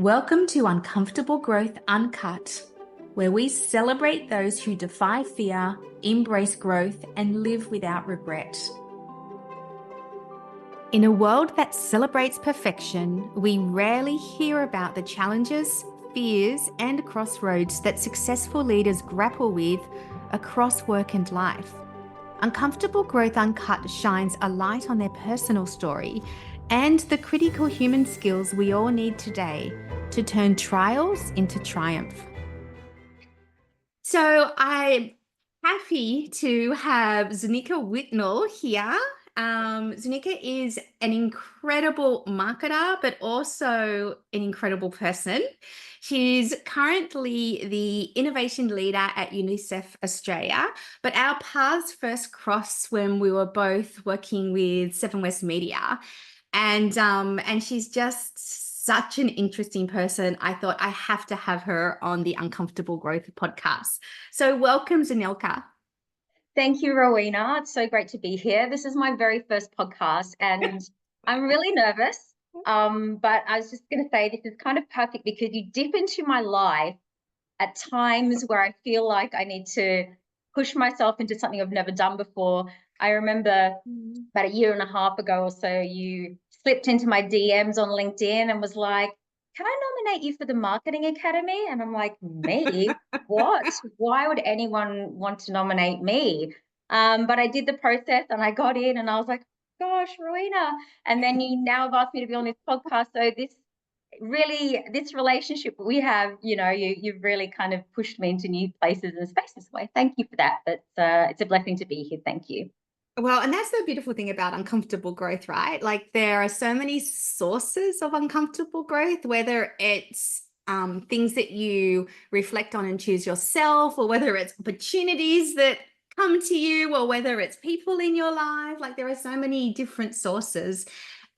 Welcome to Uncomfortable Growth Uncut, where we celebrate those who defy fear, embrace growth, and live without regret. In a world that celebrates perfection, we rarely hear about the challenges, fears, and crossroads that successful leaders grapple with across work and life. Uncomfortable Growth Uncut shines a light on their personal story and the critical human skills we all need today to turn trials into triumph. So I'm happy to have Zunilka Whitnall here. Zunilka is an incredible marketer, but also an incredible person. She's currently the innovation leader at Unicef Australia, but our paths first crossed when we were both working with Seven West Media. And she's just such an interesting person. I thought I have to have her on the Uncomfortable Growth podcast. So welcome, Zunilka. Thank you, Rowena. It's so great to be here. This is my very first podcast and I'm really nervous. But I was just going to say this is kind of perfect because you dip into my life at times where I feel like I need to push myself into something I've never done before. I remember about a year and a half ago or so, you slipped into my DMs on LinkedIn and was like, can I nominate you for the Marketing Academy? And I'm like, me? What? Why would anyone want to nominate me? But I did the process and I got in and I was like, gosh, Rowena. And then you now have asked me to be on this podcast. So this relationship we have, you've really kind of pushed me into new places and spaces. So thank you for that. It's a blessing to be here. Thank you. Well, and that's the beautiful thing about uncomfortable growth, right? Like there are so many sources of uncomfortable growth, whether it's things that you reflect on and choose yourself, or whether it's opportunities that come to you, or whether it's people in your life. Like there are so many different sources.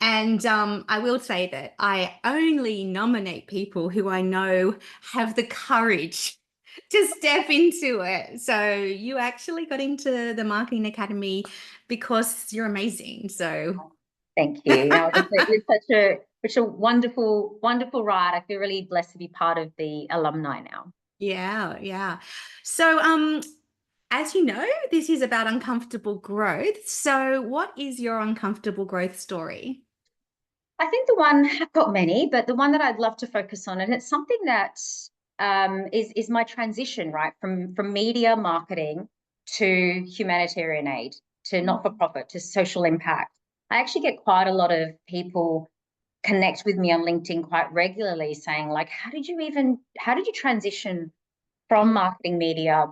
And I will say that I only nominate people who I know have the courage to step into it. So you actually got into the Marketing Academy because you're amazing. So thank you. It's such a wonderful, wonderful ride. I feel really blessed to be part of the alumni now. Yeah. So as you know, this is about uncomfortable growth. So what is your uncomfortable growth story? I think I've got many, but the one that I'd love to focus on, and it's something that is my transition, right, from media marketing to humanitarian aid, to not-for-profit, to social impact. I actually get quite a lot of people connect with me on LinkedIn quite regularly saying, like, how did you transition from marketing media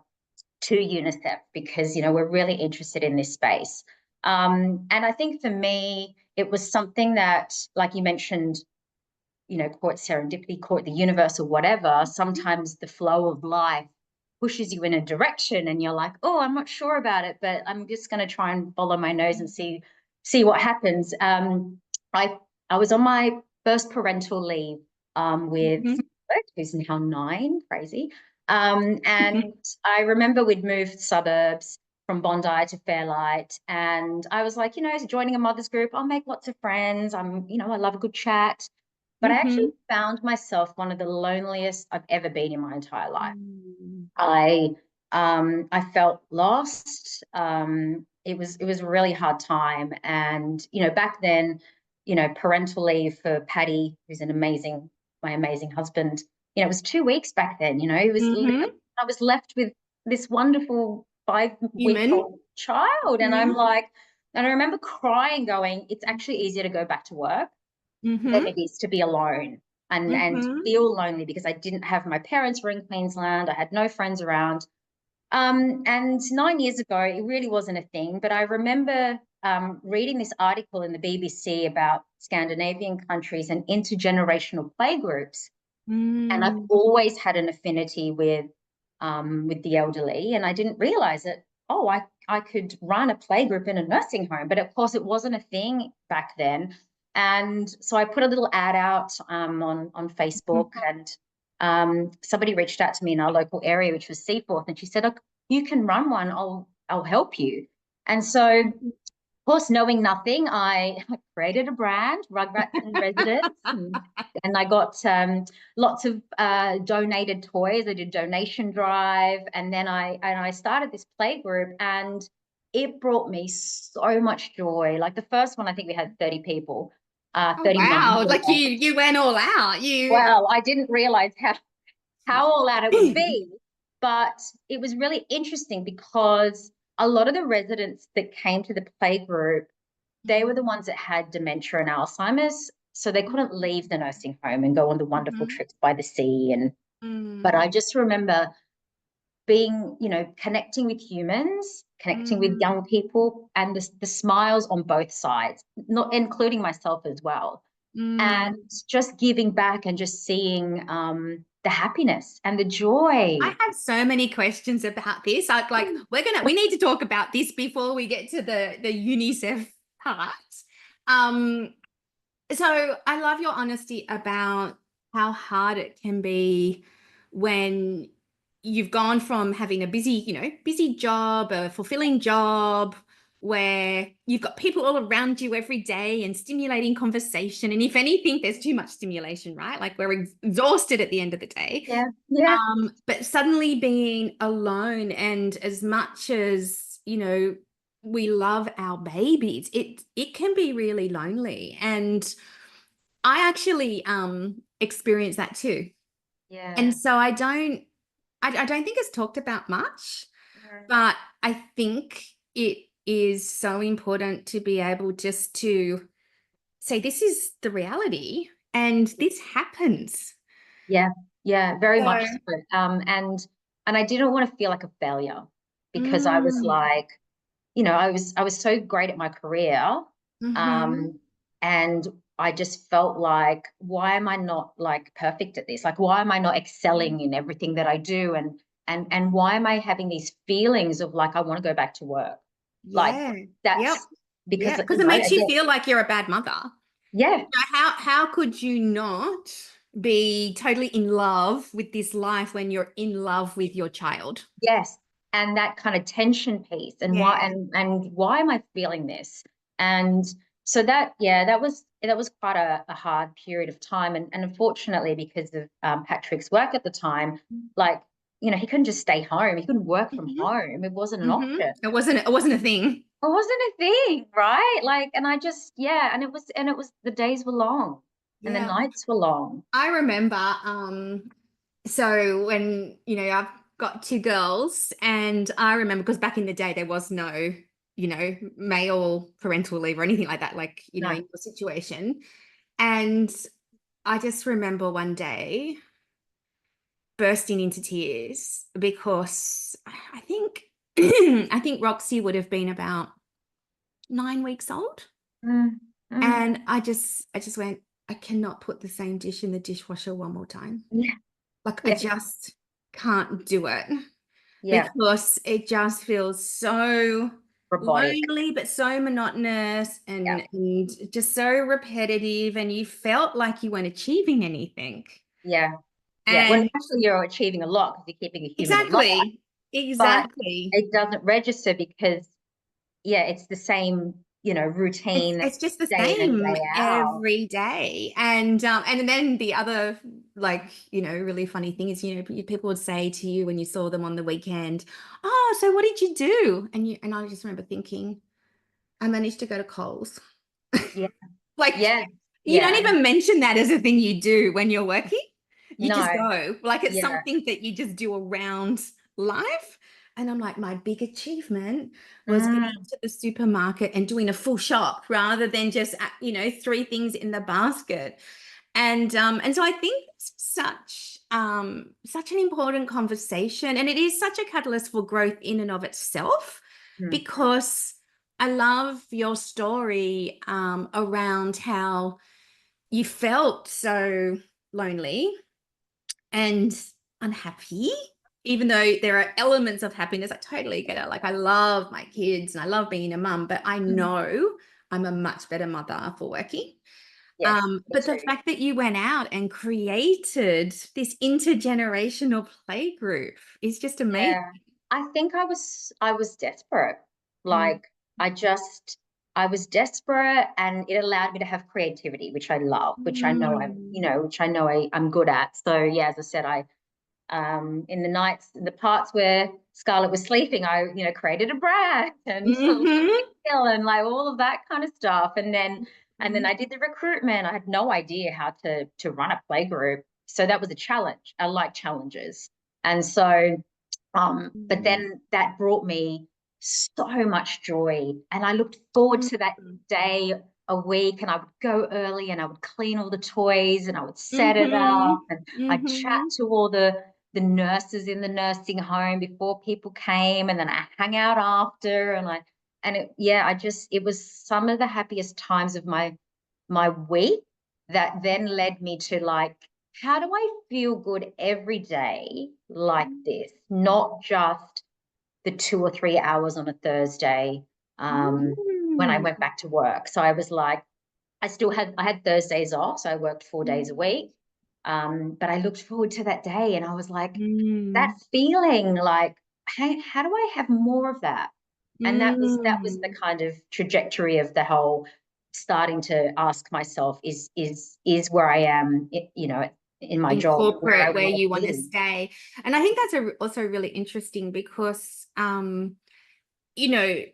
to UNICEF? Because, we're really interested in this space. And I think for me, it was something that, like you mentioned, call it serendipity, call it the universe or whatever. Sometimes the flow of life pushes you in a direction and you're like, oh, I'm not sure about it, but I'm just going to try and follow my nose and see what happens. I was on my first parental leave with who's now 9, crazy. And I remember we'd moved suburbs from Bondi to Fairlight. And I was like, joining a mother's group, I'll make lots of friends. I love a good chat. But I actually found myself one of the loneliest I've ever been in my entire life. I felt lost. It was a really hard time. And, back then, parental leave for Paddy, who's my amazing husband, it was 2 weeks back then, it was, I was left with this wonderful 5-week-old child. And I'm like, and I remember crying going, it's actually easier to go back to work than it is to be alone and feel lonely, because I didn't have, my parents were in Queensland. I had no friends around. And 9 years ago, it really wasn't a thing. But I remember reading this article in the BBC about Scandinavian countries and intergenerational playgroups. And I've always had an affinity with the elderly, and I didn't realize it. Oh, I could run a playgroup in a nursing home, but of course it wasn't a thing back then. And so I put a little ad out on Facebook, and somebody reached out to me in our local area, which was Seaforth, and she said, "Look, you can run one. I'll help you." And so course, knowing nothing, I created a brand, Rugrats in Residence, and I got lots of donated toys. I did a donation drive, and then I started this play group, and it brought me so much joy. Like the first one, I think we had 30 people, Oh 31 wow, were like there. you went all out. You Well, I didn't realize how all out it would be, but it was really interesting because a lot of the residents that came to the play group, they were the ones that had dementia and Alzheimer's, so they couldn't leave the nursing home and go on the wonderful Mhm. trips by the sea. And but Mm, I just remember being, connecting with humans, connecting with mm, young people, and the smiles on both sides, not including myself as well, and mm. just giving back and just seeing the happiness and the joy. I have so many questions about this. We need to talk about this before we get to the UNICEF part. Um, so I love your honesty about how hard it can be when you've gone from having a busy job, a fulfilling job, where you've got people all around you every day and stimulating conversation. And if anything, there's too much stimulation, right? Like we're exhausted at the end of the day. Yeah, yeah, But suddenly being alone, and as much as, we love our babies, it can be really lonely. And I actually experience that too. And yeah. so I don't think it's talked about much, Mm. but I think it is so important to be able just to say this is the reality and this happens. Yeah, yeah, very much So, so. And I didn't want to feel like a failure because I was mm, like, I was so great at my career, mhm. um, and I just felt like, why am I not like perfect at this? Like, why am I not excelling in everything that I do? And why am I having these feelings of like I want to go back to work? Like Yeah. Yep. that's because Yeah. Because it makes you again, feel like you're a bad mother. yeah, How could you not be totally in love with this life when you're in love with your child? yes, and that kind of tension piece, and why Yeah. and why am I feeling this? And so that, yeah, that was quite a hard period of time, and unfortunately, because of Patrick's work at the time, like he couldn't just stay home. He couldn't work from Hmm. home. It wasn't an Hmm. option. It wasn't a thing. It wasn't a thing, right? Like, and I just, yeah, and it was the days were long, and the Yeah. nights were long. I remember so when I've got two girls, and I remember because back in the day there was no male parental leave or anything like that, like in No, your situation. And I just remember one day bursting into tears because I think I think Roxy would have been about 9 weeks old. mm, mm, And I just went, I cannot put the same dish in the dishwasher one more time. yeah, Like I yeah, just can't do it yeah, because it just feels so robotic. lonely, but so monotonous Yeah. and just so repetitive. And you felt like you weren't achieving anything. Yeah. Yeah. Well, And naturally, you're achieving a lot because you're keeping a human alive, exactly, but exactly. it doesn't register because, yeah, it's the same, It's routine it's just the day in and same day out. every day. And then the other, like, really funny thing is, people would say to you when you saw them on the weekend, "Oh, so what did you do?" And I just remember thinking, I managed to go to Coles. Yeah. Like, Yeah. you don't Yeah. even mention that as a thing you do when you're working. You No. just go. Like it's Yeah. something that you just do around life. And I'm like, my big achievement was getting Mm, to the supermarket and doing a full shop rather than just, three things in the basket. And so I think it's such an important conversation, and it is such a catalyst for growth in and of itself, mm. because I love your story around how you felt so lonely and unhappy, even though there are elements of happiness. I totally get it. Like I love my kids and I love being a mum, but I Mm. know I'm a much better mother for working. Yes, me But the too. fact that you went out and created this intergenerational play group is just amazing. Yeah. I think I was desperate. Mm, Like I just I was desperate, and it allowed me to have creativity, which I love, which I know I'm good at. So yeah, as I said, I in the nights, in the parts where Scarlett was sleeping, I, created a brag and Mm-hmm. and like all of that kind of stuff. And then I did the recruitment. I had no idea how to run a playgroup. So that was a challenge. I like challenges. And so, but then that brought me so much joy. And I looked forward to that day a week, and I would go early and I would clean all the toys and I would set it Mm-hmm. up, and I'd chat Mm-hmm. to all the nurses in the nursing home before people came, and then I hang out after, it was some of the happiest times of my week, that then led me to, like, how do I feel good every day like this, not just the 2 or 3 hours on a Thursday, when I Mm-hmm. went back to work. So I was like, I had Thursdays off, so I worked 4 days a week. But I looked forward to that day, and I was like, that feeling, like, hey, how do I have more of that? And that was the kind of trajectory of the whole, starting to ask myself, is where I am, in my In job, where I corporate, where want to you want to be. stay. And I think that's also really interesting because, you know,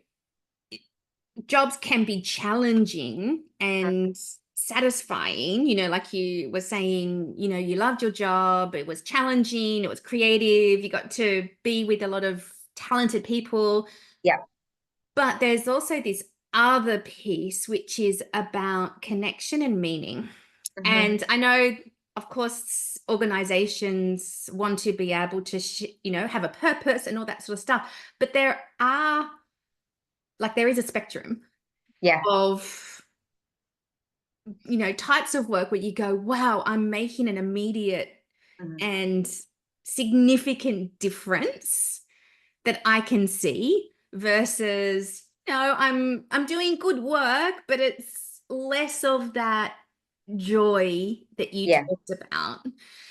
jobs can be challenging and satisfying, like you were saying, you loved your job, it was challenging, it was creative, you got to be with a lot of talented people. Yeah. But there's also this other piece, which is about connection and meaning. Mm-hmm. And I know, of course, organizations want to be able to, have a purpose and all that sort of stuff. But there is a spectrum Yeah. of, types of work where you go, wow, I'm making an immediate Mm-hmm. and significant difference that I can see versus, I'm doing good work, but it's less of that joy that you Yeah. talked about.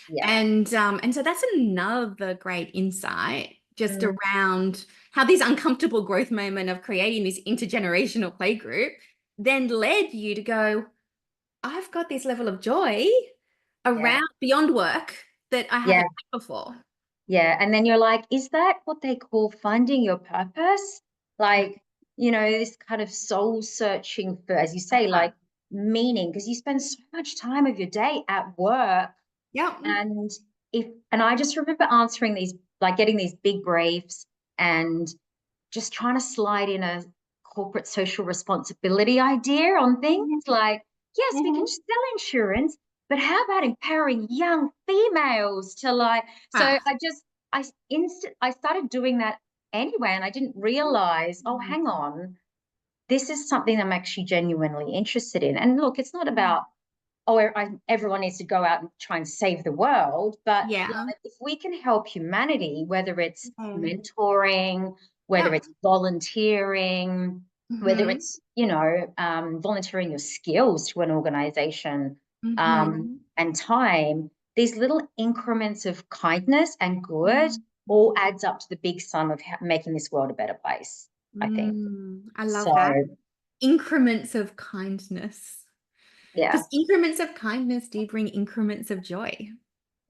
Yeah. And so that's another great insight just Mm. around how this uncomfortable growth moment of creating this intergenerational playgroup then led you to go, I've got this level of joy Yeah. around beyond work that I Yeah. haven't had before. Yeah. And then you're like, is that what they call finding your purpose? Like, this kind of soul searching for, as you say, Uh-huh. like, meaning, because you spend so much time of your day at work. Yep. And I just remember answering these, like, getting these big briefs, and just trying to slide in a corporate social responsibility idea on things like, yes, we can Mm-hmm. sell insurance, but how about empowering young females to, like, so Ah. I started doing that anyway, and I didn't realize, oh, hang on, this is something I'm actually genuinely interested in. And look, it's not about, oh, everyone needs to go out and try and save the world. But, Yeah. like, if we can help humanity, whether it's Mm. mentoring, whether Yep. it's volunteering, whether Mm-hmm. it's, volunteering your skills to an organization, Mm-hmm. and time, these little increments of kindness and good Mm. all adds up to the big sum of making this world a better place, I think. I love So, that. Increments of kindness. yeah. Because increments of kindness do bring increments of joy.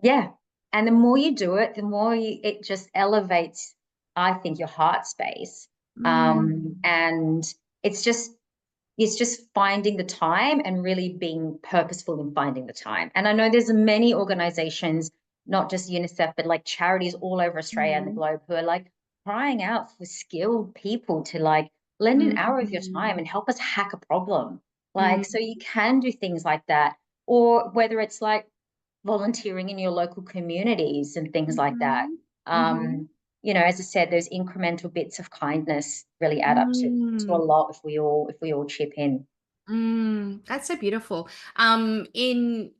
Yeah. And the more you do it, the more it just elevates, I think, your heart space. Mm. And it's just finding the time and really being purposeful in finding the time. And I know there's many organizations, not just Unicef, but like charities all over Australia and the Mm. globe, who are like crying out for skilled people to, like, lend an hour of your time Mm. and help us hack a problem. Like, Mm. so you can do things like that. Or whether it's like volunteering in your local communities and things like that. Mhm. Mhm. Um, as I said, those incremental bits of kindness really add up to a Mm. lot if we all chip in. That's so beautiful. In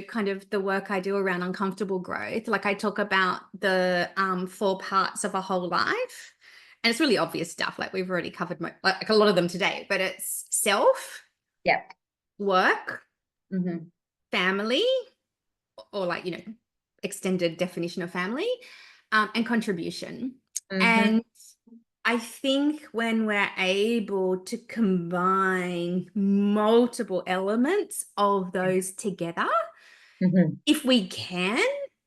kind of the work I do around uncomfortable growth, like I talk about the 4 parts of a whole life, and it's really obvious stuff. Like we've already covered like a lot of them today, but it's self, Yep. work, Mm-hmm. family, or like extended definition of family, and contribution. Mm-hmm. And I think when we're able to combine multiple elements of those together, Mhm. if we can,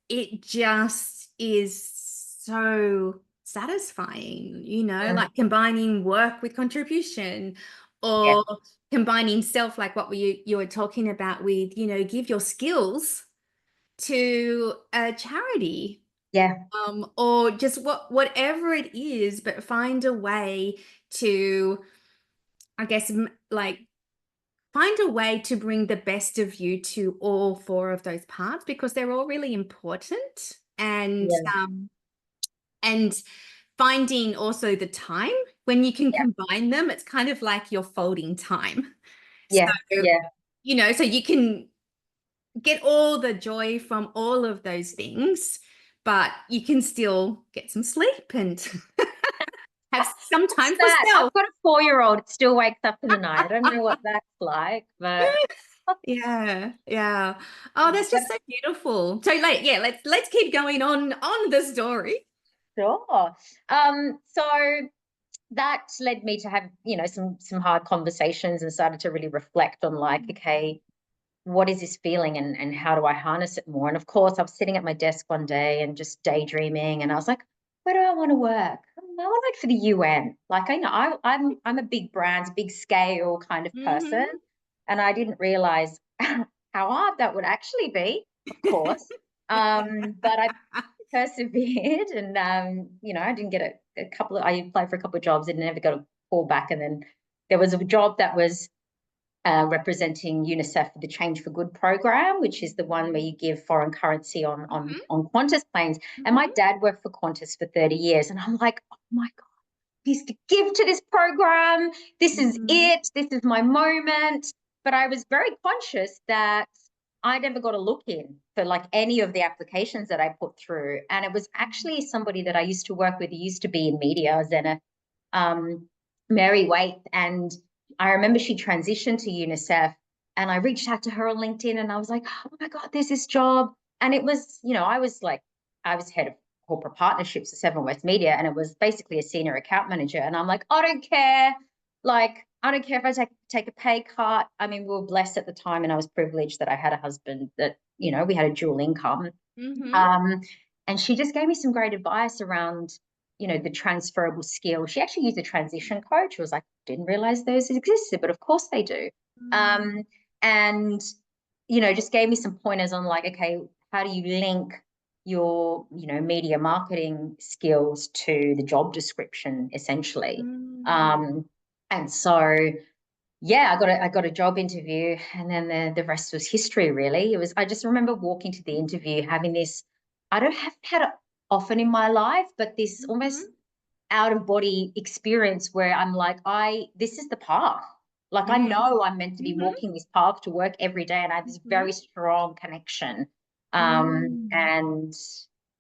it just is so satisfying, Mm. like combining work with contribution, Yeah, or combining self, like what you were talking about with, give your skills to a charity, yeah, or just whatever it is, but find a way to, I guess, like find a way to bring the best of you to all four of those parts, because they're all really important. And yeah, and finding also the time when you can yeah, combine them, it's kind of like you're folding time. So, yeah, yeah. so you can get all the joy from all of those things, but you can still get some sleep and have some What's time for that? I've self. got a 4-year-old that still wakes up in the night. I don't know what that's like, but Yeah, yeah. Oh, that's but just so beautiful. So like, yeah, let's keep going on the story. sure. So that led me to have, some hard conversations and started to really reflect on like, okay, what is this feeling and how do I harness it more? And of course, I was sitting at my desk one day and just daydreaming, and I was like, where do I want to work? I want to work for the UN. Like I know I'm a big brands, big scale kind of person, Mm-hmm. and I didn't realize how hard that would actually be. Of course, but I persevered, and I didn't get a couple of. I applied for a couple of jobs and never got a call back, and then there was a job that was representing Unicef for the Change for Good program, which is the one where you give foreign currency on Qantas planes. And my Mm-hmm. dad worked for Qantas for 30 years. And I'm like, oh my God, I used to give to this program. This is Mm-hmm. it. This is my moment. But I was very conscious that I never got a look in for like any of the applications that I put through. And it was actually somebody that I used to work with who used to be in media, Zena, um, Mary Waite. And I remember she transitioned to UNICEF, and I reached out to her on LinkedIn and I was like, oh my God, there's this job. And it was, I was head of corporate partnerships at Seven West Media, and it was basically a senior account manager. And I'm like, I don't care. Like, I don't care if I take a pay cut. I mean, we were blessed at the time, and I was privileged that I had a husband that, we had a dual income. Mm-hmm. Um, and she just gave me some great advice around, the transferable skill. She actually used a transition coach. She was like, didn't realize those existed, but of course they do. Um, and, just gave me some pointers on like, okay, how do you link your, media marketing skills to the job description essentially? Mm-hmm. Um, and so yeah, I got a job interview, and then the rest was history. Really, I just remember walking to the interview, having this. I don't have had it often in my life, but this almost out of body experience where I'm like, this is the path. Like I know I'm meant to be Mm-hmm. walking this path to work every day, and I have this Mm-hmm. very strong connection. Mm-hmm.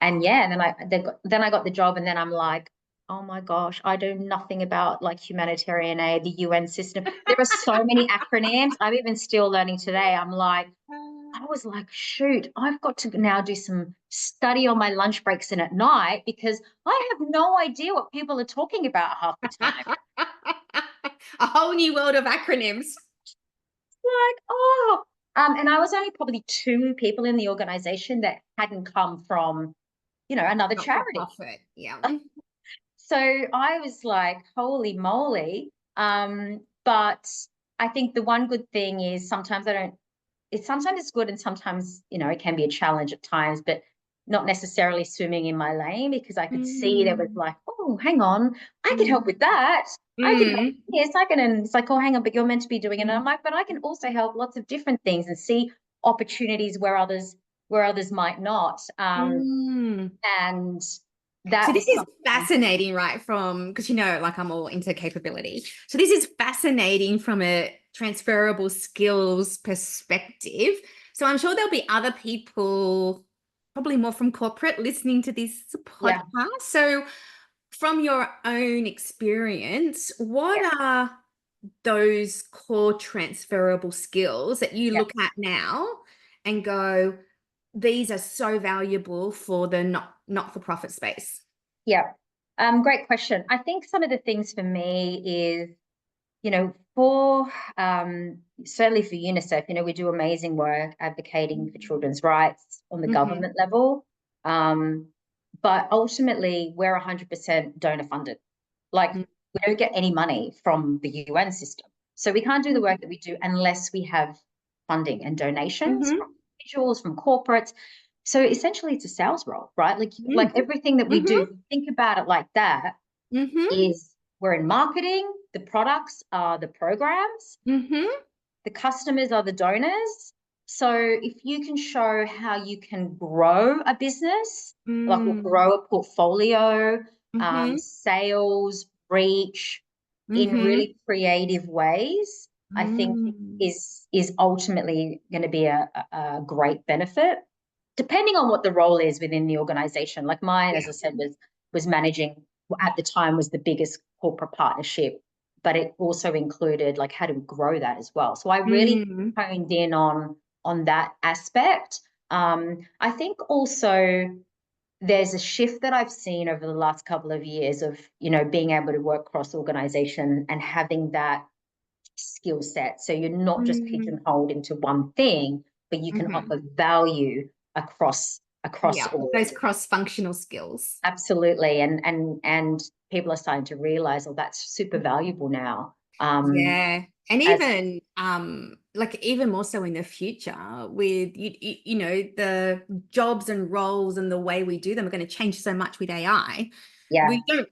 And yeah, and then I got the job, and then I'm like, oh my gosh, I do nothing about like humanitarian aid, the UN system. There are so many acronyms. I'm even still learning today. I was like, shoot, I've got to now do some study on my lunch breaks and at night, because I have no idea what people are talking about half the time. A whole new world of acronyms. Like, oh, and I was only probably 2 people in the organization that hadn't come from, another Not for charity. profit. Yeah. So I was like, holy moly. But I think the one good thing is sometimes I don't sometimes it's good, and sometimes it can be a challenge at times, but not necessarily swimming in my lane, because I could see there was Mm, like, oh, hang on, I could help mm, with that. I could help mm, with this. I can, and it's like, oh, hang on, but you're meant to be doing it. And I'm mm, like, but I can also help lots of different things and see opportunities where others might not. mm. And So that this was is something. fascinating, right? Because like I'm all into capability. So this is fascinating from a transferable skills perspective. So I'm sure there'll be other people, probably more from corporate, listening to this Yeah, podcast. So from your own experience, what yeah, are those core transferable skills that you yeah, look at now and go, these are so valuable for the not for profit space? yeah. Great question. I think some of the things for me is, for certainly for UNICEF, we do amazing work advocating for children's rights on the Mm-hmm. government level. But ultimately, we're 100% donor funded. Like, we don't get any money from the UN system. So we can't do the work that we do unless we have funding and donations Mm-hmm. from individuals, from corporates. So essentially, it's a sales role, right? Like Mm-hmm. everything that we do, think about it like that, Mm-hmm. is we're in marketing, the products are the programs, Mm-hmm. the customers are the donors. So if you can show how you can grow a business, like, or Mm-hmm. grow a portfolio, Mm-hmm. sales, reach in Mm-hmm. really creative ways, I think Mm. is ultimately going to be a great benefit, depending on what the role is within the organization. Like mine, as Yeah. I said, was managing, at the time, was the biggest corporate partnership, but it also included, like, how do we grow that as well. So I really Mm. honed in on that aspect. I think also there's a shift that I've seen over the last couple of years of, being able to work cross organization and having that skill set. So you're not just Mm. pigeonholed into one thing, but you can Mm-hmm. offer value across Yeah, all. those cross-functional skills. Absolutely. And people are starting to realize, oh, that's super valuable now. Yeah. And As even like even more so in the future with the jobs and roles and the way we do them are going to change so much with AI. Yeah. We don't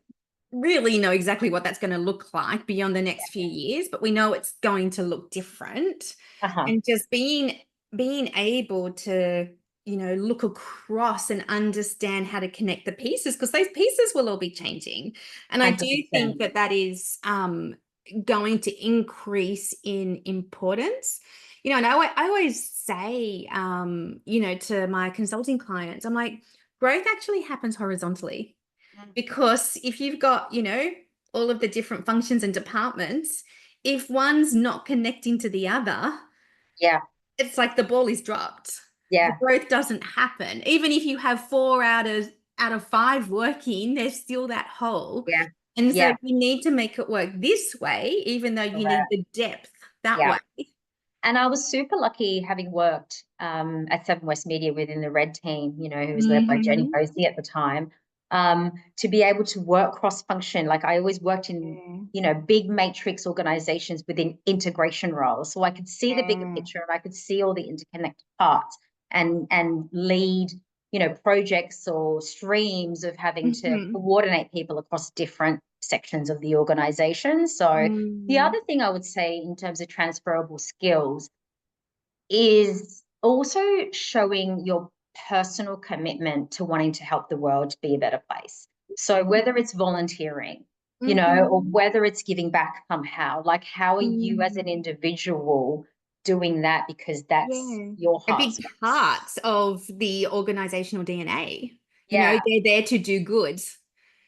really know exactly what that's going to look like beyond the next few years, but we know it's going to look different. Uh-huh. And just being able to, look across and understand how to connect the pieces, because those pieces will all be changing. And I do think 100%. that that is going to increase in importance. And I always say, to my consulting clients, I'm like, growth actually happens horizontally. Because if you've got, all of the different functions and departments, if one's not connecting to the other, Yeah. it's like the ball is dropped. The Yeah. growth doesn't happen. Even if you have four out of five working, there's still that hole. Yeah. And so Yeah. you need to make it work this way, even though you need Correct. the depth that Yeah. way. And I was super lucky, having worked at Seven West Media within the Red team, who was led by Jenny Mm-hmm. Posey at the time, to be able to work cross-function. Like, I always worked in, Yeah. big matrix organizations within integration roles. So I could see the bigger Yeah. picture and I could see all the interconnected parts, and lead, projects or streams of having to Mm-hmm. coordinate people across different sections of the organization. So the Mm. other thing I would say in terms of transferable skills is also showing your personal commitment to wanting to help the world to be a better place. So whether it's volunteering, or Mm-hmm. whether it's giving back somehow, like, how are you as an Mm. individual doing that because that's Yeah. your A heart big space? part of the organizational DNA. Yeah. They're there to do good.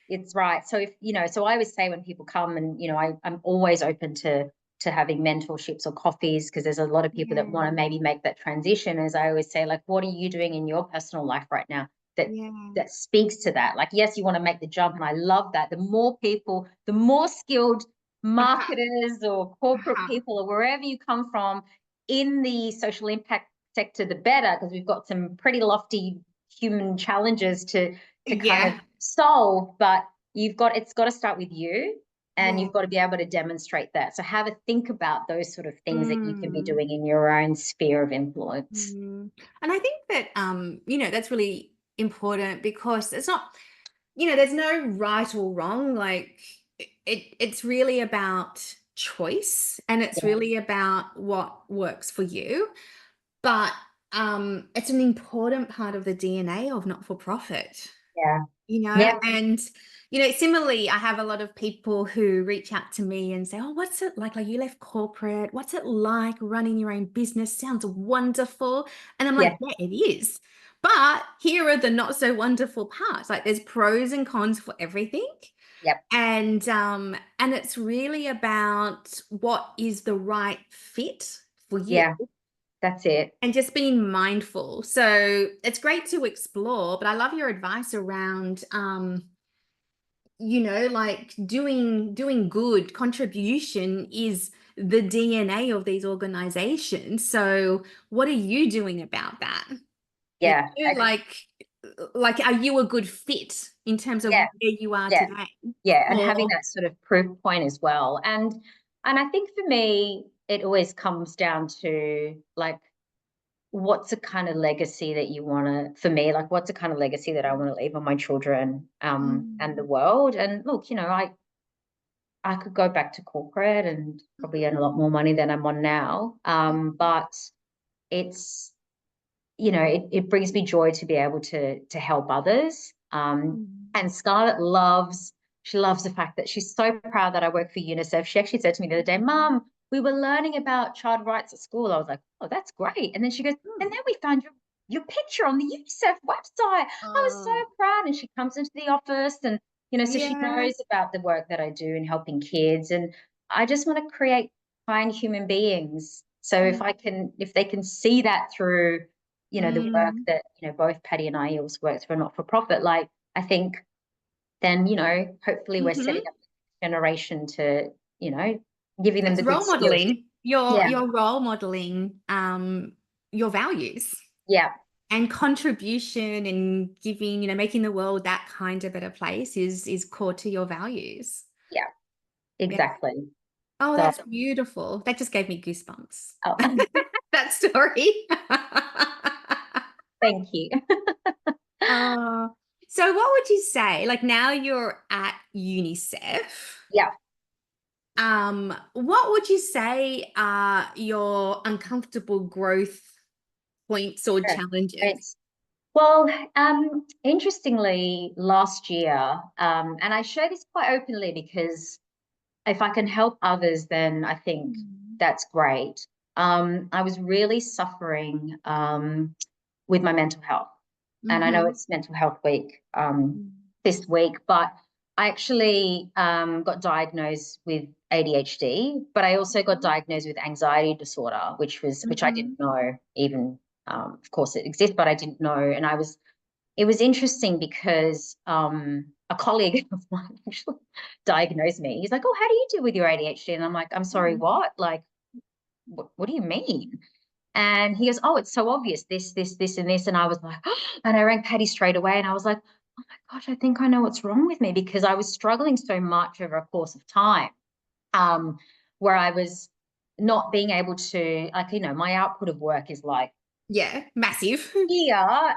It's right. So so I always say when people come, and I'm always open to having mentorships or coffees, because there's a lot of people that want to Yeah. maybe make that transition. As I always say, like, what are you doing in your personal life right now that Yeah. that speaks to that? Like, yes, you want to make the jump, and I love that. The more people, the more skilled Uh-huh. marketers or corporate Uh-huh. people or wherever you come from in the social impact sector, the better, because we've got some pretty lofty human challenges to kind of Yeah. solve, but it's got to start with you, and Yeah. you've got to be able to demonstrate that. So have a think about those sort of things that you can be Mm. doing in your own sphere of influence. Mm. And I think that that's really important because it's not, there's no right or wrong. Like it's really about choice and it's Yeah. really about what works for you. But it's an important part of the DNA of not-for-profit, Yeah. Yeah. and similarly, I have a lot of people who reach out to me and say, oh, what's it like you left corporate, what's it like running your own business? Sounds wonderful. And I'm like, Yeah. yeah, it is, but here are the not so wonderful parts. Like there's pros and cons for everything. Yep. And it's really about what is the right fit for you Yeah. That's it. and just being mindful. So it's great to explore, but I love your advice around, like doing good contribution is the DNA of these organizations. So what are you doing about that? You Yeah, know, like are you a good fit in terms of yeah, where you are yeah, today? yeah, and having Or that sort of proof point as well. And I think for me, it always comes down to like, what's a kind of legacy that you want to, for me, like what's a kind of legacy that I want to leave on my children, and the Mm. world. And look, I could go back to corporate and probably earn a lot more money than I'm on now. But it's, it brings me joy to be able to help others. Mm. And Scarlett she loves the fact that she's so proud that I work for UNICEF. She actually said to me the other day, Mum, we were learning about child rights at school. I was like, oh, that's great. And then she goes, and then we found your picture on the UNICEF website. I was so Oh, proud. And she comes into the office and, so she yeah. knows about the work that I do in helping kids. And I just want to create kind human beings. So if they can see that through, the work Mm. that, both Patty and I also work for a not-for-profit, like I think then, hopefully we're setting Hmm. up a generation to, giving them It's the good role skills. modeling. You're Yeah, you're role modeling your values yeah, and contribution and giving, making the world that kind of better place is core to your values. yeah, Yeah. exactly. Oh, So, that's beautiful. That just gave me goosebumps. oh, That story. thank you. Uh, so what would you say? Like now you're at UNICEF. Yeah, What would you say are your uncomfortable growth points or sure. challenges? Thanks. Well, interestingly, last year, and I share this quite openly because if I can help others, then I think Mm. that's great. I was really suffering with my mental health. And I know Mm-hmm. it's Mental Health Week this week, but I actually got diagnosed with ADHD, but I also got diagnosed with anxiety disorder, which I didn't Mm-hmm. know even. Of course, it exists, but I didn't know, and it was interesting because a colleague of mine actually diagnosed me. He's like, "Oh, how do you deal with your ADHD?" And I'm like, "I'm sorry, what? Like, what do you mean?" And he goes, "Oh, it's so obvious, this, and this." And I was like, and I rang Patty straight away and I was like, "Oh my gosh, I think I know what's wrong with me," because I was struggling so much over a course of time, um, where I was not being able to, like, my output of work is like Yeah, massive. here,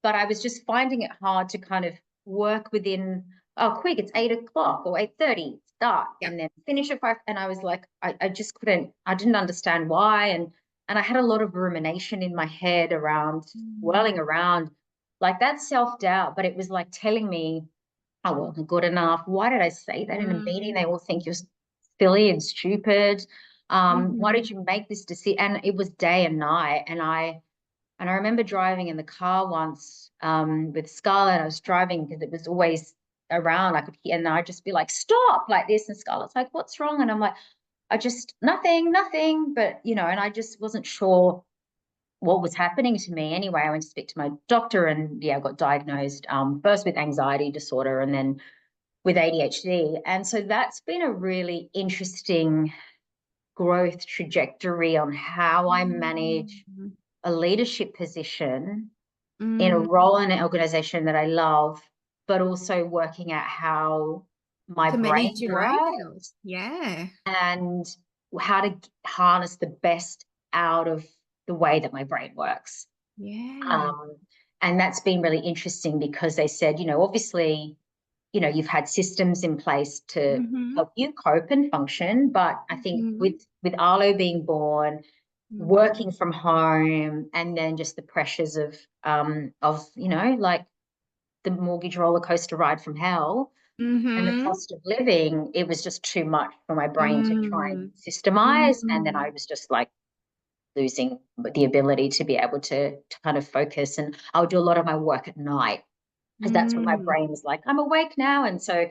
but I was just finding it hard to kind of work within, oh, quick, it's 8 o'clock or 8:30, start, Yep. and then finish at 5. And I was like, I just couldn't, I didn't understand why. And I had a lot of rumination in my head around, Mm. whirling around, like that self-doubt, but it was like telling me I wasn't good enough. Why did I say that in a meeting? Mm. They all think you're silly and stupid. Why Mhm. did you make this decision? And it was day and night. And I remember driving in the car once with Scarlett. I was driving because it was always around. I could hear, and I'd just be like, "Stop!" like this. And Scarlett's like, "What's wrong?" And I'm like, "I just nothing, nothing." But and I just wasn't sure what was happening to me. Anyway, I went to speak to my doctor, and yeah, I got diagnosed first with anxiety disorder, and then with ADHD. And so that's been a really interesting growth trajectory on how I manage Mm. a leadership position in a Mm. role in an organization that I love, but also working out how my To manage brain your own health. works Yeah. and how to harness the best out of the way that my brain works. Yeah. Um, and that's been really interesting because they said, obviously, you've had systems in place to Mm-hmm. help you cope and function, but I think with Mm-hmm. Arlo being born, Mm-hmm. working from home, and then just the pressures of like the mortgage roller coaster ride from hell and the Mm-hmm. cost of living, it was just too much for my brain to try and Mm. systemize. And then I Mm. was just like losing the ability to be able to kind of focus. And I would do a lot of my work at night because that's when my Mm. brain was like, I'm awake now. And so,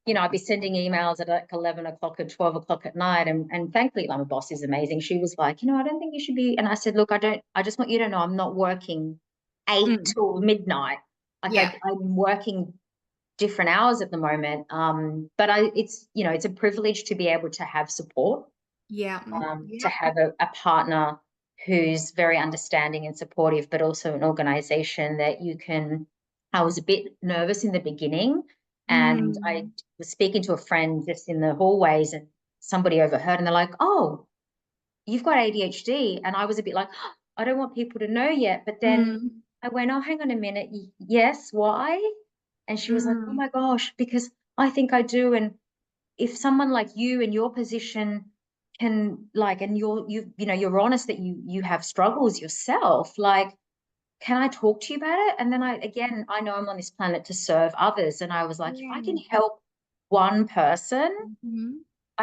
I'd be sending emails at like 11 o'clock or 12 o'clock at night. And thankfully, my boss is amazing. She was like, I don't think you should be. And I said, look, I just want you to know I'm not working 8 Mm. till midnight. Like Yeah. I'm working different hours at the moment. But it's, you know, it's a privilege to be able to have support, Yeah. to Yeah. have a partner who's very understanding and supportive, but also an organization that you can. I was a bit nervous in the beginning, and I Mm. was speaking to a friend just in the hallways, and somebody overheard, and they're like, "Oh, you've got ADHD." And I was a bit like, "Oh, I don't want people to know yet." But then Mm. I went, "Oh, hang on a minute. Yes, why?" And she was like, "Oh Mm. my gosh, because I think I do." And if someone like you in your position can, like, and you know, you're honest that you have struggles yourself, like, can I talk to you about it? And then I know I'm on this planet to serve others. And I was like, if I can Yeah. help one person, Mhm.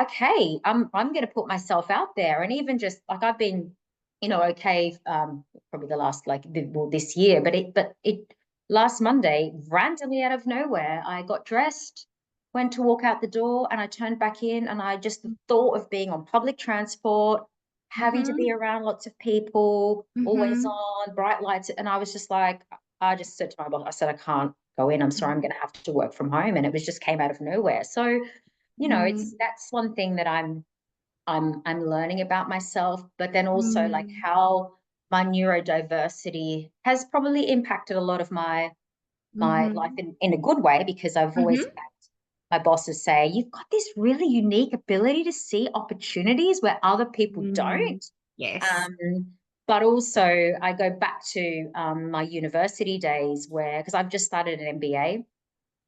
okay, I'm going to put myself out there. And even just like I've been, you know, okay, probably the last well, this year, but it last Monday, randomly out of nowhere, I got dressed, went to walk out the door, and I turned back in, and I just the thought of being on public transport, having to be Mhm. around lots of people, always Mhm. on bright lights, and I was just like, I just said to my boss, I said, I can't go in. I'm sorry, I'm going to have to work from home, and it was just came out of nowhere. So you know, it's Mhm. that's one thing that I'm learning about myself, but then also like Mhm. how my neurodiversity has probably impacted a lot of my life Mhm. in a good way, because I've always Mhm. had my bosses say, you've got this really unique ability to see opportunities where other people Mm. don't. Yes. Um, but also I go back to my university days where, because I've just started an MBA.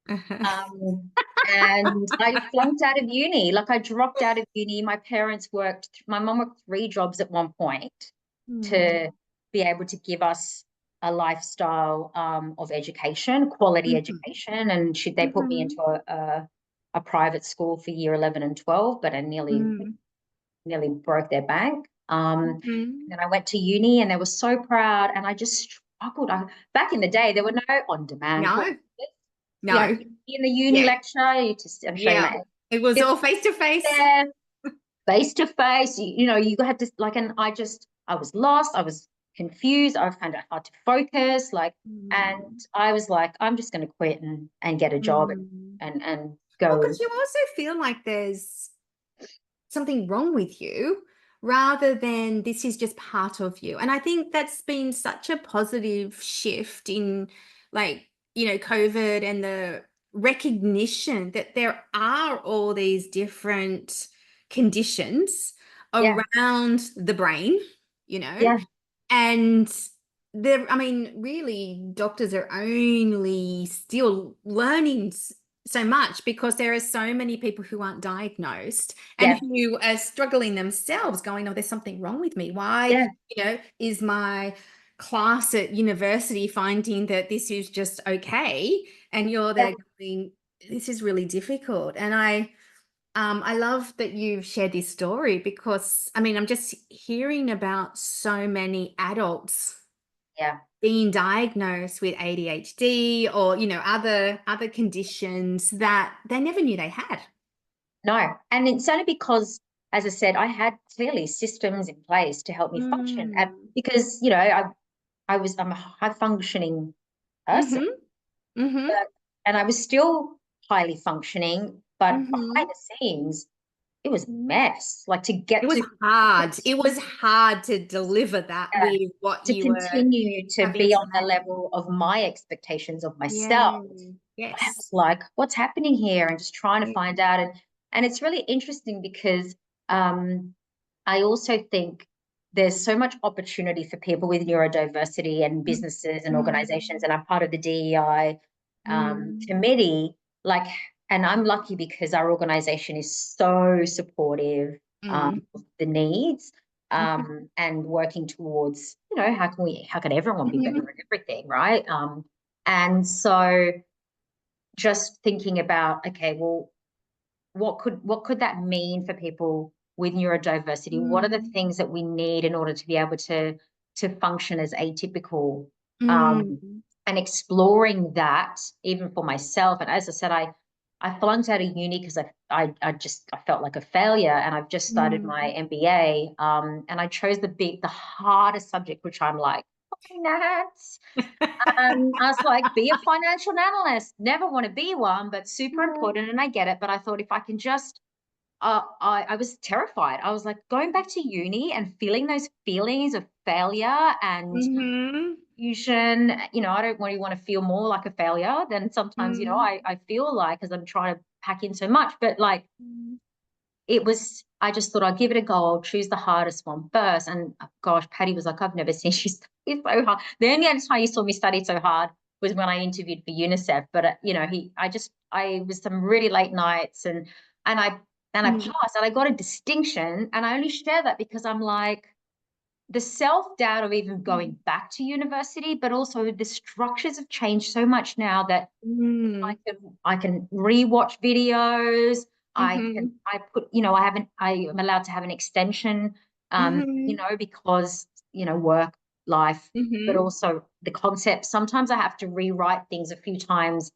Um, and I flunked out of uni. Like I dropped out of uni. My parents worked, my mum worked 3 jobs at one point Mm. to be able to give us a lifestyle of education, quality Mhm. education. And they put me into Mhm. a private school for year 11 and 12, but I Mm. nearly broke their bank. Mhm. Then I went to uni and they were so proud. And I just struggled. Back in the day, there were no on-demand No. courses. You had No. to be in the uni Yeah. lecture. I'm showing Yeah. my It was age. all face to face. There, face to face. You know, you had to like, and I was lost. I was confused. I found it hard to focus. Like, and Mm. I was like, I'm just going to quit and get a job Mm. and Well, because go. you also feel like there's something wrong with you rather than this is just part of you. And I think that's been such a positive shift in COVID and the recognition that there are all these different conditions Yeah, around the brain, you know, yeah, and I mean, really, doctors are only still learning so much because there are so many people who aren't diagnosed and yeah, who are struggling themselves, going, "Oh, there's something wrong with me. Why, yeah, is my class at university finding that this is just okay?" And you're yeah, there going, "This is really difficult." And I love that you've shared this story because, I mean, I'm just hearing about so many adults yeah. being diagnosed with ADHD or, other conditions that they never knew they had. No, and it's only because, as I said, I had clearly systems in place to help me function. Mm. Because you know, I'm a high functioning person, Mhm. Mhm. but, and I was still highly functioning, but behind Mhm. the scenes, it was a mess. Like to It get was to hard. It was hard to deliver that uh, with what to you were continue to having be to on the manage. level of my expectations of myself. Yeah. I Yes. was like, what's happening here? And just trying to Yeah. find out. And it's really interesting because um, I also think there's so much opportunity for people with neurodiversity and businesses and organizations. Mm. And I'm part of the DEI Mm. committee. Like, and I'm lucky because our organization is so supportive Mm. of the needs, Mhm. and working towards, you know, how can everyone be better Mhm. at everything, right? And so just thinking about, okay, well, what could that mean for people with neurodiversity? What are the Mm. things that we need in order to be able to function as atypical? Um, Mm. and exploring that even for myself. And as I said, I flunked out of uni because I felt like a failure, and I've just started my Mm. MBA. And I chose the hardest subject, which I'm like, finance. I was like, be a financial analyst. Never want to be one, but super important. And I get it. But I thought if I can just, I was terrified. I was like going back to uni and feeling those feelings of failure and Mm-hmm. confusion. I don't really want to feel more like a failure than sometimes, I feel like, as I'm trying to pack in so much. But like, I just thought I'd give it a go. I'll choose the hardest one first. And gosh, Patty was like, I've never seen you study so hard. The only other time you saw me study so hard was when I interviewed for Unicef. But I was some really late nights, and I I Mm-hmm. passed, and I got a distinction. And I only share that because I'm like, the self-doubt of even going back to university, but also the structures have changed so much now that I can rewatch videos. Mm-hmm. I am allowed to have an extension, Mm-hmm. because, work, life, but Mm-hmm. also the concept. Sometimes I have to rewrite things a few times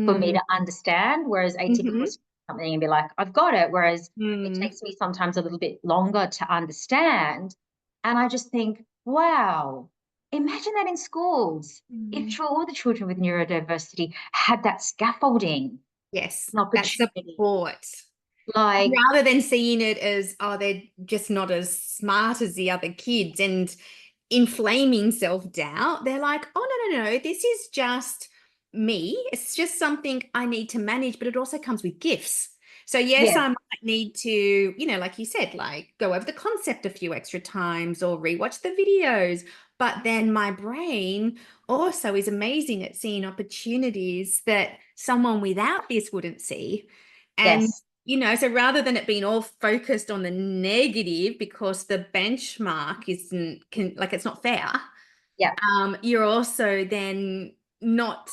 for me Mm-hmm. to understand, whereas atypical Mm-hmm. is something and be like, I've got it. Whereas it Mm-hmm. takes me sometimes a little bit longer to understand. And I just think, wow, imagine that in schools. If all the children with neurodiversity had that scaffolding Yes, and that opportunity, support. like, Rather than seeing it as, oh, they're just not as smart as the other kids and inflaming self-doubt, they're like, oh, no, this is just me. It's just something I need to manage, but it also comes with gifts. So yes, yes, I might need to, like you said, like go over the concept a few extra times or rewatch the videos. But then my brain also is amazing at seeing opportunities that someone without this wouldn't see. And yes, so rather than it being all focused on the negative because the benchmark like it's not fair, yeah, you're also then not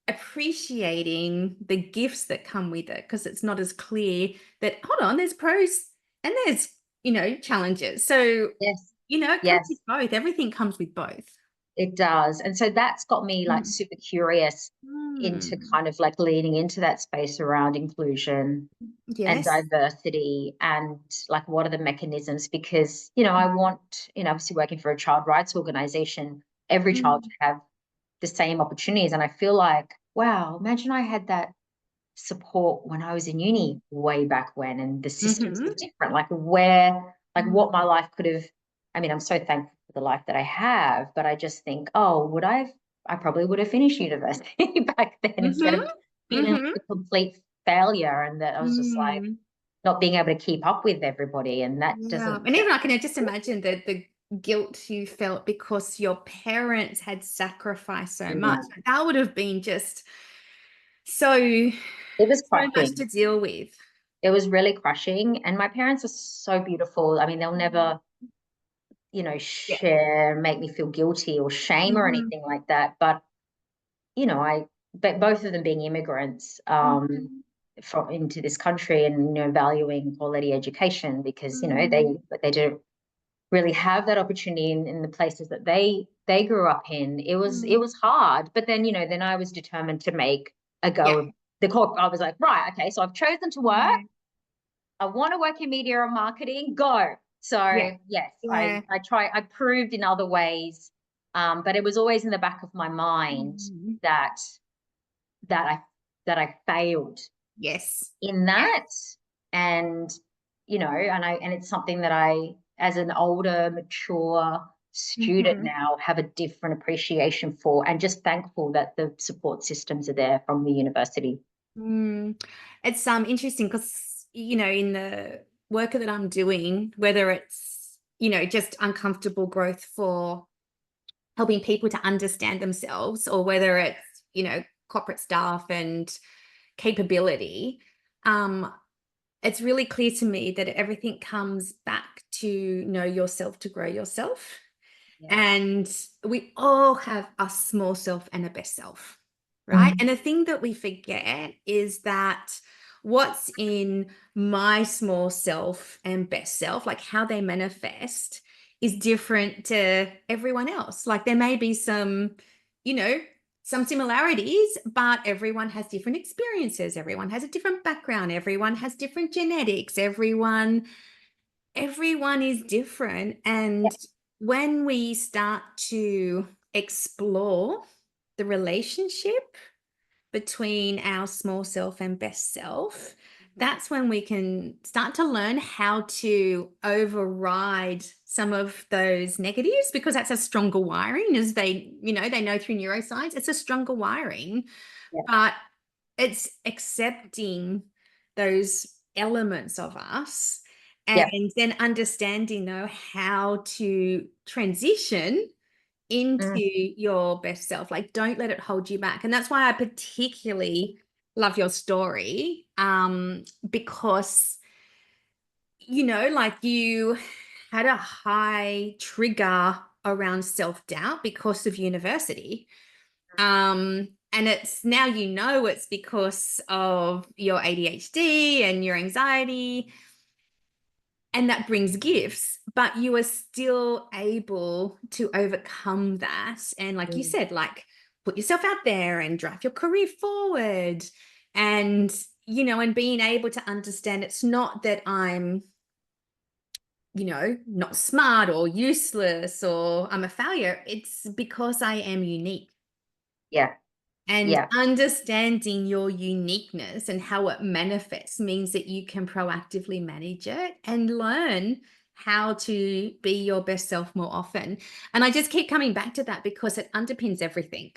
appreciating the gifts that come with it because it's not as clear that, hold on, there's pros and there's, challenges. So, yes, it comes with yes. both. Everything comes with both. It does. And so that's got me like Mm. super curious into Mm. kind of like leading into that space around inclusion and Yes. diversity, and like what are the mechanisms, because I want, obviously working for a child rights organization, every child Mm. to have the same opportunities. And I feel like, wow, imagine I had that support when I was in uni way back when, and the systems were Mm-hmm. different, like what my Mm. life could have. I mean, I'm so thankful for the life that I have, but I just think, oh, I probably would have finished university back then instead Mm-hmm. of feeling like Mm-hmm. a complete failure, and that I was just like Mm. not being able to keep up with everybody, and that Yeah. doesn't. And even I can just imagine the guilt you felt because your parents had sacrificed so much. Mm. That would have been just so, It was so much crushing. to deal with. It was really crushing, and my parents are so beautiful. I mean, they'll never Yeah. share, make me feel guilty or shame or Mm-hmm. anything like that. But both of them being immigrants, Mm-hmm. from into this country, and valuing quality education, because Mm-hmm. they don't really have that opportunity in the places that they grew up in. It was hard, but then I was determined to make a Yeah. go of the corp. I was like, right, okay, so I've chosen to work. Yeah. I want to work in media and marketing. Go. Yeah. So yes, Yeah. I proved in other ways, but it was always in the back of my mind Mm-hmm. that that I that I failed Yes. in Yes. that, and and it's something that I, as an older, mature student Mm-hmm. now, have a different appreciation for, and just thankful that the support systems are there from the university. Mm. It's interesting because in the work that I'm doing, whether it's just uncomfortable growth for helping people to understand themselves, or whether it's corporate staff and capability, um, it's really clear to me that everything comes back to know yourself to grow yourself. Yes. And we all have a small self and a best self, right? Mm. And the thing that we forget is that what's in my small self and best self, like how they manifest, is different to everyone else. Like there may be you know, some similarities, but everyone has different experiences. Everyone has a different background. Everyone has different genetics. Everyone is different. Yeah. And when we start to explore the relationship between our small self and best self, that's when we can start to learn how to override some of those negatives, because that's a stronger wiring, as they know through neuroscience, it's a stronger wiring. Yeah. But it's accepting those elements of us Yeah. and then understanding, though, how to transition into Mm. your best self. Like, don't let it hold you back. And that's why I particularly love your story, because, like, you had a high trigger around self-doubt because of university. And it's now, it's because of your ADHD and your anxiety, and that brings gifts, but you are still able to overcome that. And like you Mm. said, like, put yourself out there and drive your career forward. And, and being able to understand it's not that I'm, not smart or useless or I'm a failure. It's because I am unique. Yeah. And Yeah. understanding your uniqueness and how it manifests means that you can proactively manage it and learn how to be your best self more often. And I just keep coming back to that because it underpins everything.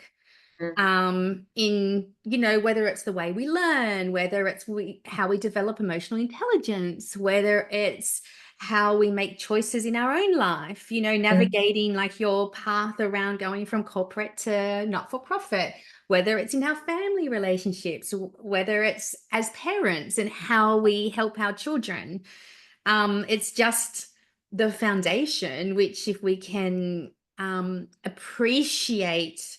Mm. In, whether it's the way we learn, whether it's how we develop emotional intelligence, whether it's how we make choices in our own life, Mm. navigating like your path around going from corporate to not for profit, whether it's in our family relationships, whether it's as parents and how we help our children. It's just the foundation, which if we can appreciate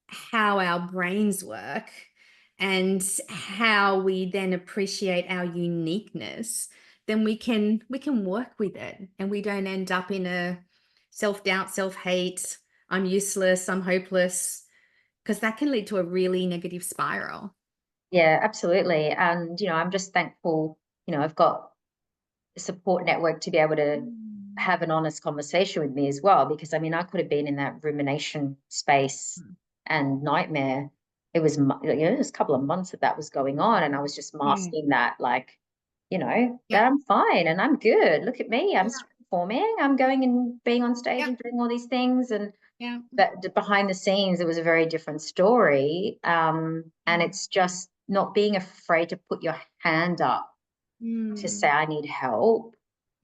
how our brains work and how we then appreciate our uniqueness, then we can work with it and we don't end up in a self-doubt, self-hate, I'm useless, I'm hopeless, because that can lead to a really negative spiral. Yeah, absolutely. And, I'm just thankful, I've got a support network to be able to Mm. have an honest conversation with me as well. Because I mean, I could have been in that rumination space and nightmare. It was a couple of months that was going on, and I was just Yeah. masking that, like, Yeah. that I'm fine and I'm good. Look at me, I'm Yeah. performing, I'm going and being on stage Yeah. and doing all these things, and Yeah. but behind the scenes, it was a very different story. And Mm. it's just not being afraid to put your hand up to say Mm. I need help,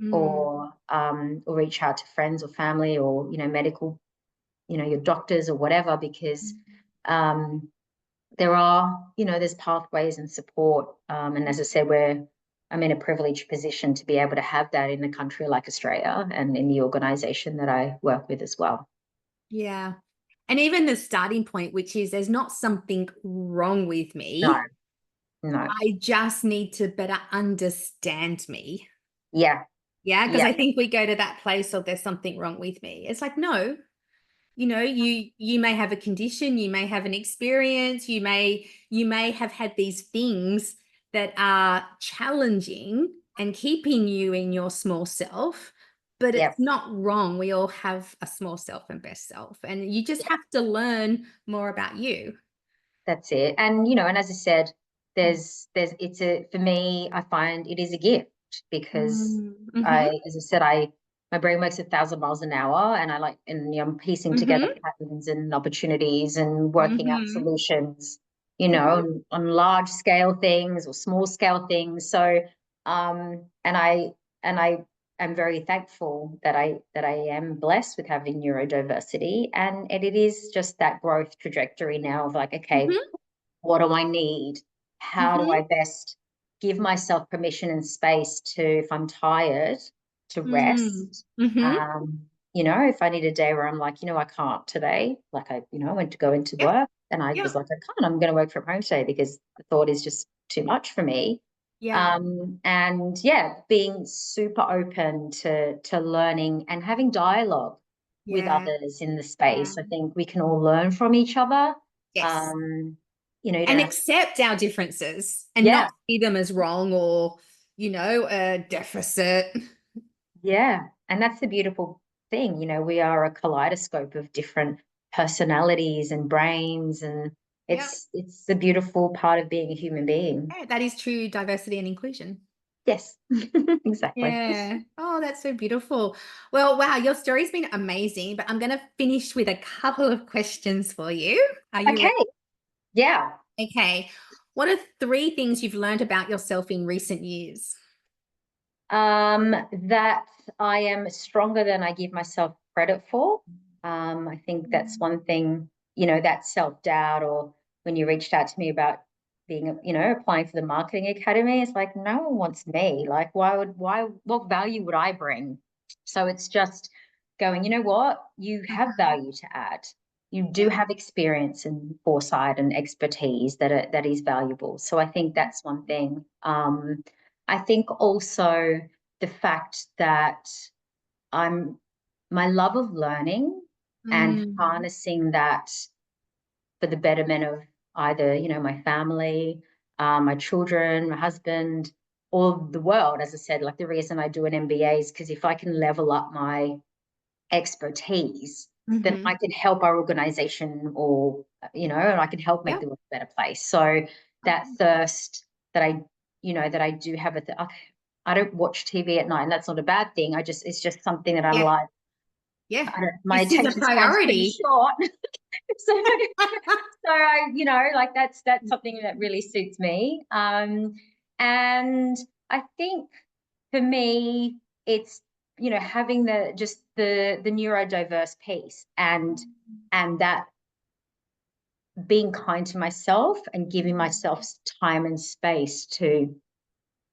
Mm. or reach out to friends or family, or medical, your doctors or whatever, because um, there's pathways and support. And as I said, I'm in a privileged position to be able to have that in a country like Australia and in the organisation that I work with as well. Yeah. And even the starting point, which is there's not something wrong with No, me. no, I just need to better understand me. yeah, Yeah. Because yeah, I think we go to that place of there's something wrong with me. It's like, no, you may have a condition, you may have an experience, you may have had these things that are challenging and keeping you in your small self, but yeah. it's not wrong. We all have a small self and best self, and you just have to learn more about you. That's it. And and as I said, it's a for me, I find it is a gift because Mm-hmm. as I said, my brain works 1,000 miles an hour, and I'm piecing together Mm-hmm. patterns and opportunities and working out Mm-hmm. solutions, Mm-hmm. on large scale things or small scale things. So and I am very thankful that I am blessed with having neurodiversity, and it is just that growth trajectory now of like, okay, Mm-hmm. what do I need? How do Mm-hmm. I best give myself permission and space to, if I'm tired, to rest? Mm-hmm. If I need a day where I'm like, I can't today, like I went to go into Yep. work and I was Yep. like, I can't, I'm going to work from home today because the thought is just too much for me. Yeah. And yeah, being super open to learning and having dialogue with Yeah. others in the Yeah. space. I think we can all learn from each other. Yes. Um, you don't And have to, accept our differences and not yeah, see them as wrong or, a deficit. yeah. And that's the beautiful thing. You know, we are a kaleidoscope of different personalities and brains, and Yeah. it's the beautiful part of being a human being. Yeah, that is true diversity and inclusion. Yes, exactly. Yeah. Oh, that's so beautiful. Well, wow, your story's been amazing, but I'm going to finish with a couple of questions for you. Are you Okay. ready? Yeah. Okay. What are three things you've learned about yourself in recent years? That I am stronger than I give myself credit for. I think that's one thing, you know, that self-doubt, or when you reached out to me about being, you know, applying for the marketing academy, it's like, no one wants me. Like, what value would I bring? So it's just going, you know what? You have Mhm. value to add. You do Yeah. have experience and foresight and expertise that is valuable. So I think that's one thing. I think also the fact that I'm my love of learning and Mm. harnessing that for the betterment of either, you know, my family, my children, my husband, or the world. As I said, like the reason I do an MBA is because if I can level up my expertise, then Mhm. I can help our organization, or, you know, and I can help make Yeah. the world a better place. So that Oh, thirst that I, you know, that I do have I don't watch TV at night, and that's not a bad thing. It's just something that I'm yeah. like, Yeah. my This is a attention span's pretty priority. short. so, so I, you know, like that's something that really suits me. And I think for me, it's, you know, having the neurodiverse piece, and that being kind to myself and giving myself time and space to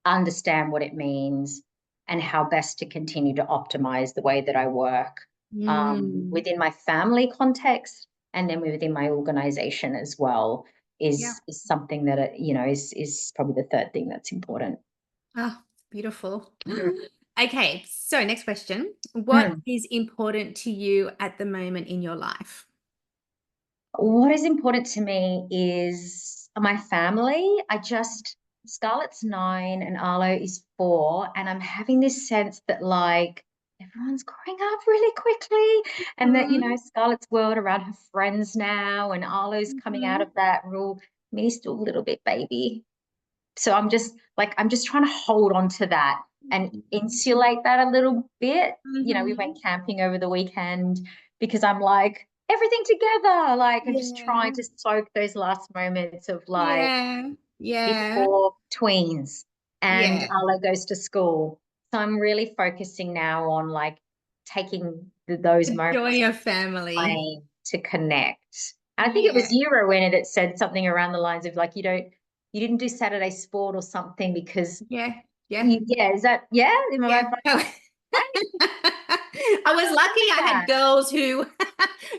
understand what it means and how best to continue to optimize the way that I work, Mm. within my family context, and then within my organization as well, Yeah. is something that, you know, is probably the third thing that's important. Oh, beautiful. Mm. Okay, so next question. What Mm. is important to you at the moment in your life? What is important to me is my family. Scarlett's 9 and Arlo is 4, and I'm having this sense that, like, everyone's growing up really quickly, and that, you know, Mhm, Scarlett's world around her friends now, and Arlo's coming out mhm. of that rule. Me's still a little bit baby. So I'm just trying to hold on to that and insulate that a little bit. You know, we Mhm. went camping over the weekend because I'm like, everything together. Like, I'm just trying Yeah. to soak those last moments of, like, Yeah. Yeah. before tweens and Yeah. Arlo goes to school. So I'm really focusing now on, like, taking those The joy moments of family. playing to connect. And I think it was Yeah. you, Rowena, that said something around the lines of, like, you didn't do Saturday sport or something because Yeah. Yeah. yeah, is that, yeah? Am I Yeah. right? Oh. I was lucky I had That. girls who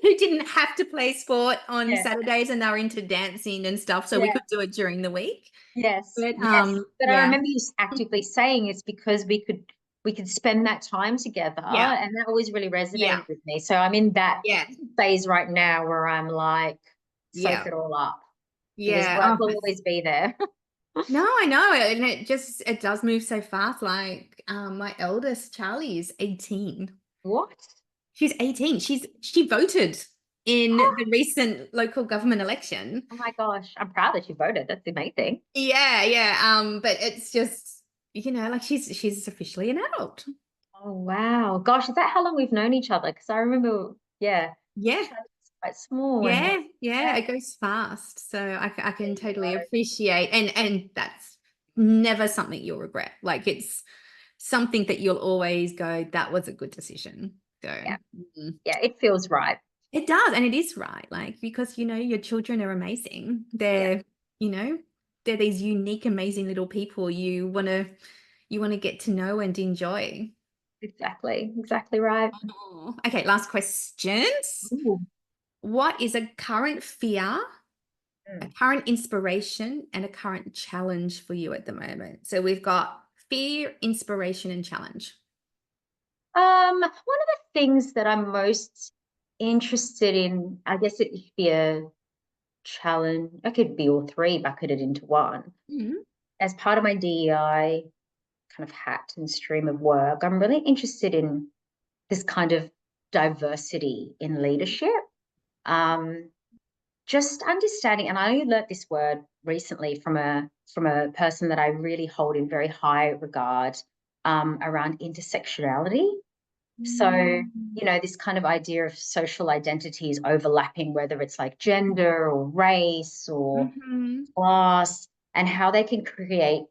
who didn't have to play sport on Yeah. Saturdays and they were into dancing and stuff, so we Yeah. could do it during the week. Yes. But Yes. But I yeah. remember you actively saying it's because we could spend that time together, Yeah. and that always really Yeah. resonated with me. So I'm in that Yeah. phase right now where I'm like, soak Yeah. it all up, because Yeah. work Oh, will always be there. no, I know. And it does move so fast. Like my eldest Charlie is 18. What? She's 18. She voted in the recent local government election. Oh my gosh, I'm proud that you voted. That's amazing. Yeah, yeah. But it's just, like she's officially an adult. Oh wow. Gosh, is that how long we've known each other? Because I remember, yeah, Yeah. Charlie's quite small, and Yeah, yeah, yeah, it goes fast. So I there can you totally go. appreciate, and that's never something you'll regret. Like it's something that you'll always go, that was a good decision. So Yeah, mhm. yeah, it feels right. It does, and it is right. Like because your children are amazing. Yeah, You know, they're these unique, amazing little people you wanna get to know and enjoy. exactly right. Oh, okay, last questions. Ooh. What is a current fear, a Mm. current inspiration, and a current challenge for you at the moment? So we've got fear, inspiration, and challenge. One of the things that I'm most interested in, I guess it could be a challenge. I could be all three, bucketed into one. Mhm. As part of my DEI kind of hat and stream of work, I'm really interested in this kind of diversity in leadership. Just understanding, and I only learned this word recently from a person that I really hold in very high regard, around intersectionality. So, this kind of idea of social identities overlapping, whether it's like gender or race or Mm-hmm. class, and how they can create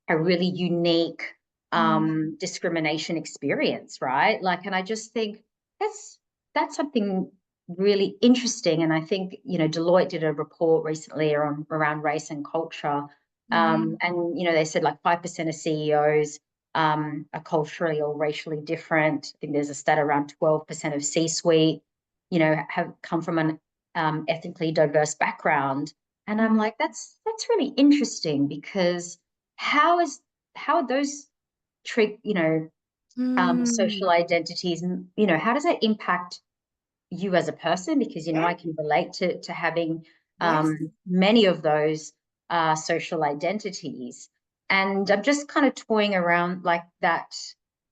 a really unique discrimination experience, right? Like, and I just think that's something really interesting. And I think, Deloitte did a report recently around race and culture. And, they said like 5% of CEOs are culturally or racially different. I think there's a stat around 12% of C-suite, have come from an ethnically diverse background. And I'm like, that's really interesting, because how are those social identities, how does that impact you as a person? Because Yeah. I can relate to having Yes. many of those social identities, and I'm just kind of toying around like that.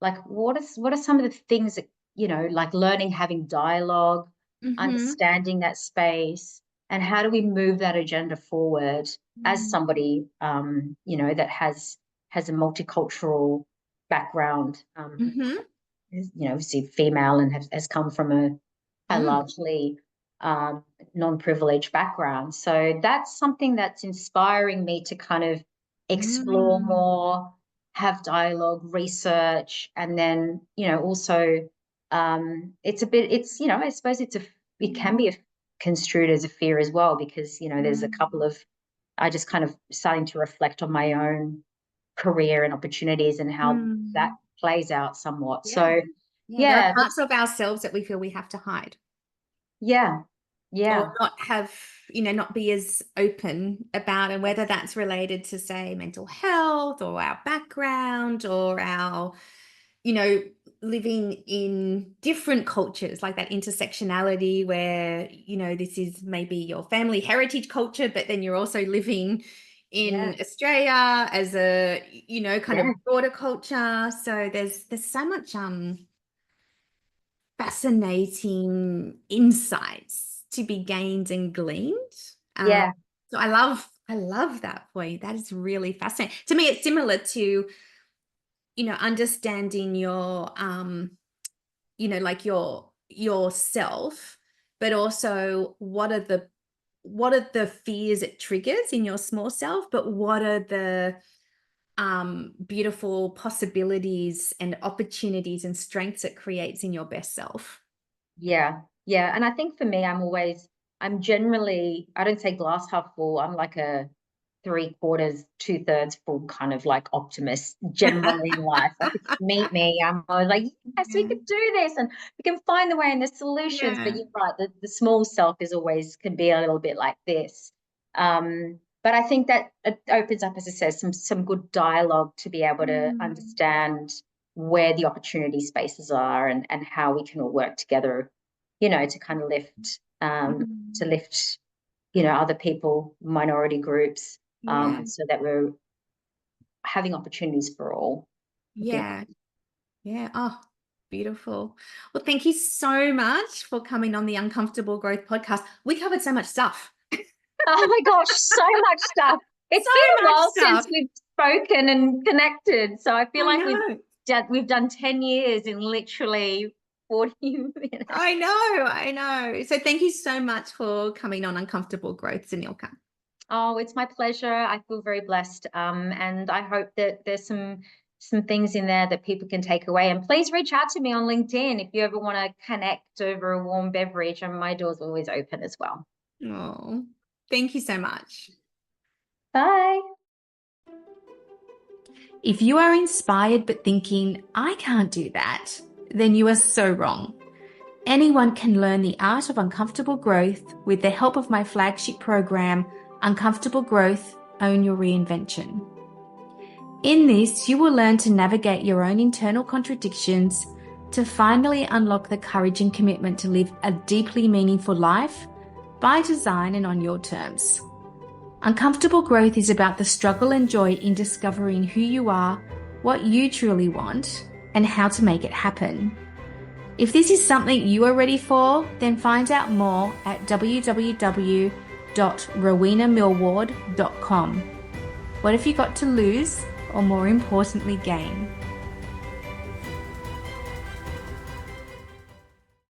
Like, what are some of the things that, like learning, having dialogue, Mm-hmm. understanding that space, and how do we move that agenda forward as somebody that has a multicultural background, Mm-hmm. obviously female, and has come from a Mm. largely non-privileged background. So that's something that's inspiring me to kind of explore Mm. more, have dialogue, research, and then, also I suppose it can be construed as a fear as well, because, there's a couple of, I just kind of starting to reflect on my own career and opportunities and how that Mm. plays out somewhat. Yeah. So Yeah. There are yeah, parts of ourselves that we feel we have to hide yeah, or yeah, not have, not be as open about, and whether that's related to, say, mental health or our background or our, you know, living in different cultures, like that intersectionality where, this is maybe your family heritage culture, but then you're also living yeah, in Australia as a, kind of yeah, broader culture. So there's so much fascinating insights to be gained and gleaned. Uh, yeah, so I love that point. That is really fascinating. To me, it's similar to, understanding your like yourself, but also what are the fears it triggers in your small self, but what are the beautiful possibilities and opportunities and strengths it creates in your best self. yeah, yeah. And I think for me, I'm generally, I don't say glass half full. I'm like a 3/4, 2/3 full kind of like optimist generally in life. Like, if you meet me, I'm always like, yes, we Yeah. can do this, and we can find the way and the solutions. But Yeah. you're right, the small self is always can be a little bit like this. But I think that it opens up, as I said, some good dialogue to be able to Mm. understand where the opportunity spaces are, and how we can all work together, to kind of Mm. lift, other people, minority groups, Yeah. so that we're having opportunities for all. I think. Yeah. Yeah. Oh, beautiful. Well, thank you so much for coming on the Uncomfortable Growth podcast. We covered so much stuff. Oh my gosh, so much stuff. It's So been a much while since stuff. we've spoken and connected. So I feel I like know. we've done 10 years in literally 40 minutes. I know. I know. So thank you so much for coming on Uncomfortable Growth, Zunilka. Oh, it's my pleasure. I feel very blessed. And I hope that there's some things in there that people can take away. And please reach out to me on LinkedIn if you ever want to connect over a warm beverage. And my door's always open as well. Oh, thank you so much. Bye. If you are inspired but thinking, I can't do that, then you are so wrong. Anyone can learn the art of uncomfortable growth with the help of my flagship program, Uncomfortable Growth, Own Your Reinvention. In this, you will learn to navigate your own internal contradictions to finally unlock the courage and commitment to live a deeply meaningful life by design and on your terms. Uncomfortable growth is about the struggle and joy in discovering who you are, what you truly want, and how to make it happen. If this is something you are ready for, then find out more at www.rowenamillward.com. What have you got to lose, or more importantly, gain?